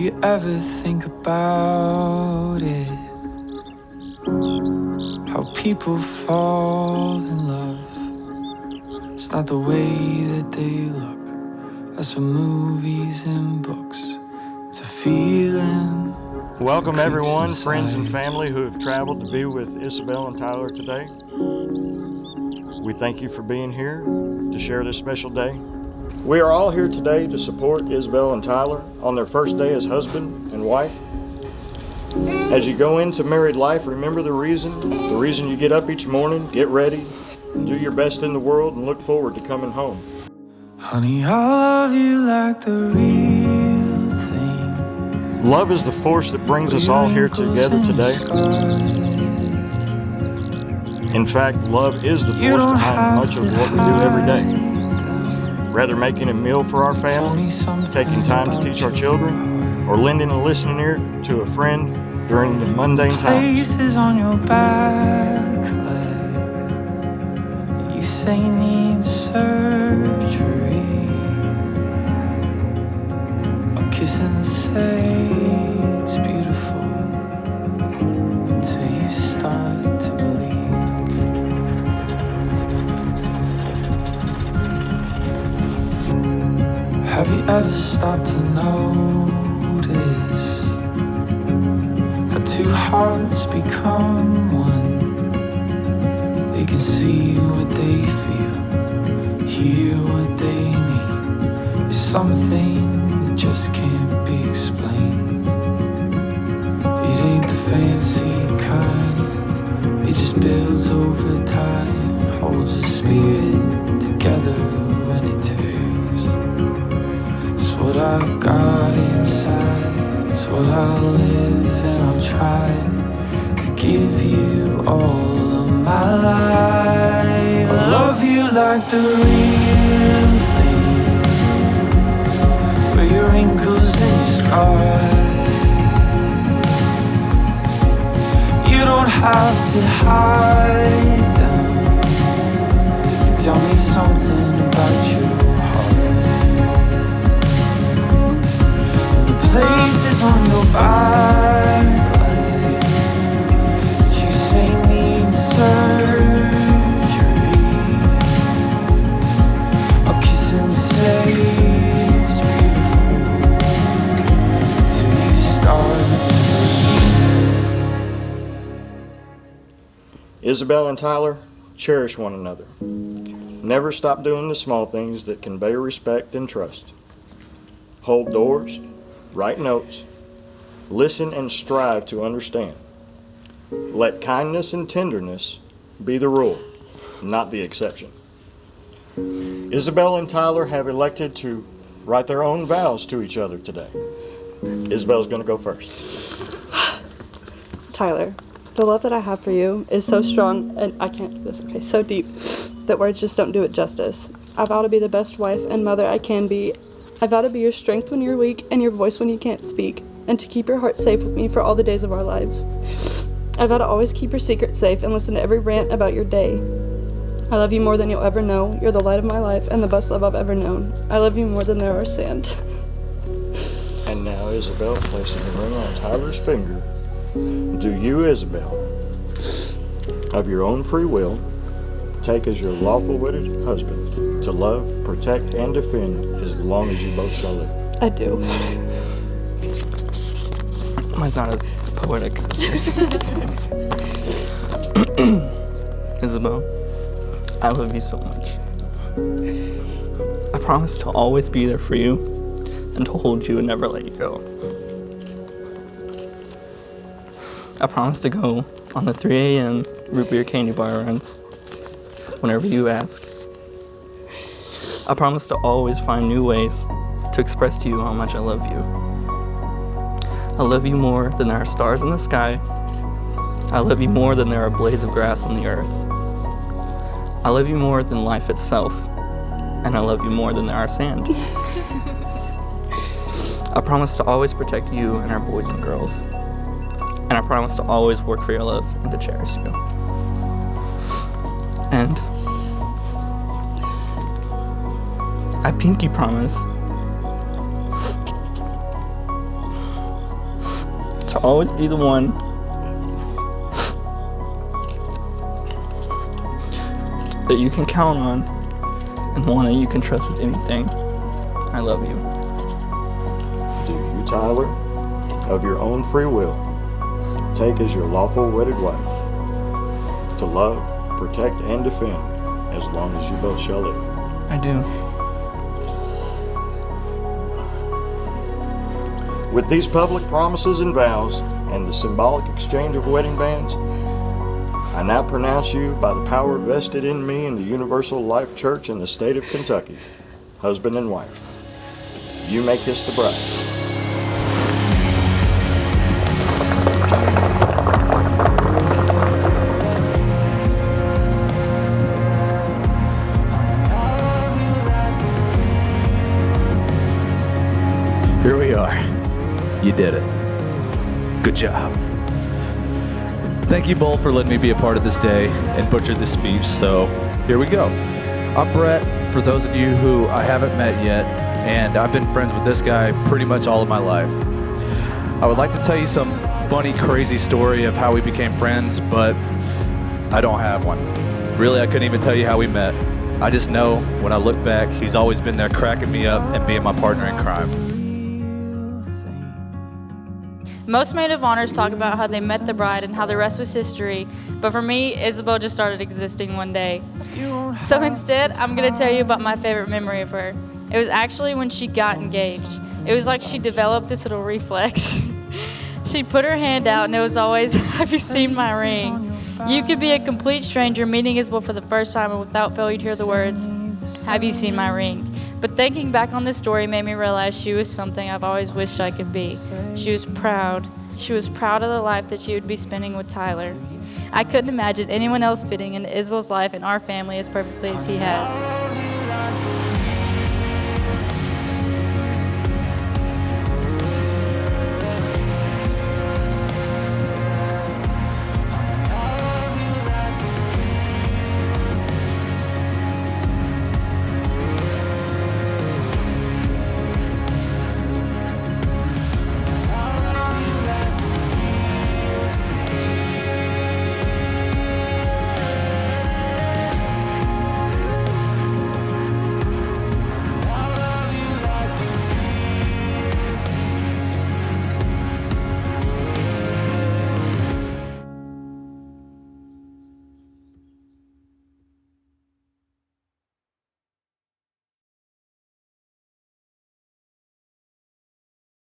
you ever think about it? How people fall in love. It's not the way that they look. That's from movies and books. It's a feeling. Welcome everyone, friends and family who have traveled to be with Isabel and Tyler today. We thank you for being here to share this special day. We are all here today to support Isabel and Tyler on their first day as husband and wife. As you go into married life, remember the reason you get up each morning, get ready, and do your best in the world and look forward to coming home. Honey, I love you like the real thing. Love is the force that brings us all here together today. In fact, love is the force behind much of what we do every day. Whether making a meal for our family, taking time to teach our children, or lending a listening ear to a friend during the mundane times. Places on your back leg. You say you need surgery. I'll kiss and say it's beautiful until you start to believe. Have you ever stopped to notice how two hearts become one? They can see what they feel, hear what they mean. It's something that just can't be explained. It ain't the fancy kind, it just builds over time, holds the spirit together when it tears. What I got inside, it's what I'll live and I'll try to give you all of my life. I love you like the real thing, with your wrinkles and your scars. You don't have to hide them. You tell me something about you. Places on your back leg that you say need surgery. I'll kiss and say it's beautiful till you start to believe. Isabel and Tyler, cherish one another. Never stop doing the small things that convey respect and trust. Hold doors. Write notes, listen and strive to understand. Let kindness and tenderness be the rule, not the exception. Isabel and Tyler have elected to write their own vows to each other today. Isabel's going to go first. Tyler, the love that I have for you is so strong, and I can't do this, okay, so deep, that words just don't do it justice. I vow to be the best wife and mother I can be. I vow to be your strength when you're weak and your voice when you can't speak, and to keep your heart safe with me for all the days of our lives. I vow to always keep your secret safe and listen to every rant about your day. I love you more than you'll ever know. You're the light of my life and the best love I've ever known. I love you more than there are sand. And now Isabel placing the ring on Tyler's finger. Do you, Isabel, of your own free will, take as your lawful wedded husband to love, protect, and defend as long as you both shall live? I do. Mine's not as poetic as yours. Isabel, I love you so much. I promise to always be there for you and to hold you and never let you go. I promise to go on the 3 a.m. root beer candy bar runs whenever you ask. I promise to always find new ways to express to you how much I love you. I love you more than there are stars in the sky. I love you more than there are blades of grass on the earth. I love you more than life itself, and I love you more than there are sand. I promise to always protect you and our boys and girls. And I promise to always work for your love and to cherish you. And I pinky promise always be the one that you can count on and one that you can trust with anything. I love you. Do you, Tyler, of your own free will, take as your lawful wedded wife to love, protect, and defend as long as you both shall live? I do. With these public promises and vows and the symbolic exchange of wedding bands, I now pronounce you by the power vested in me in the Universal Life Church in the state of Kentucky, husband and wife. You may kiss the bride. Here we are. You did it. Good job. Thank you both for letting me be a part of this day and butcher this speech, so here we go. I'm Brett, for those of you who I haven't met yet, and I've been friends with this guy pretty much all of my life. I would like to tell you some funny, crazy story of how we became friends, but I don't have one. Really, I couldn't even tell you how we met. I just know when I look back, he's always been there cracking me up and being my partner in crime. Most maid of honors talk about how they met the bride and how the rest was history, but for me, Isabel just started existing one day. So instead, I'm gonna tell you about my favorite memory of her. It was actually when she got engaged. It was like she developed this little reflex. She'd put her hand out and it was always, "Have you seen my ring?" You could be a complete stranger meeting Isabel for the first time and without fail you'd hear the words, "Have you seen my ring?" But thinking back on this story made me realize she was something I've always wished I could be. She was proud. She was proud of the life that she would be spending with Tyler. I couldn't imagine anyone else fitting into Isabel's life and our family as perfectly as he has.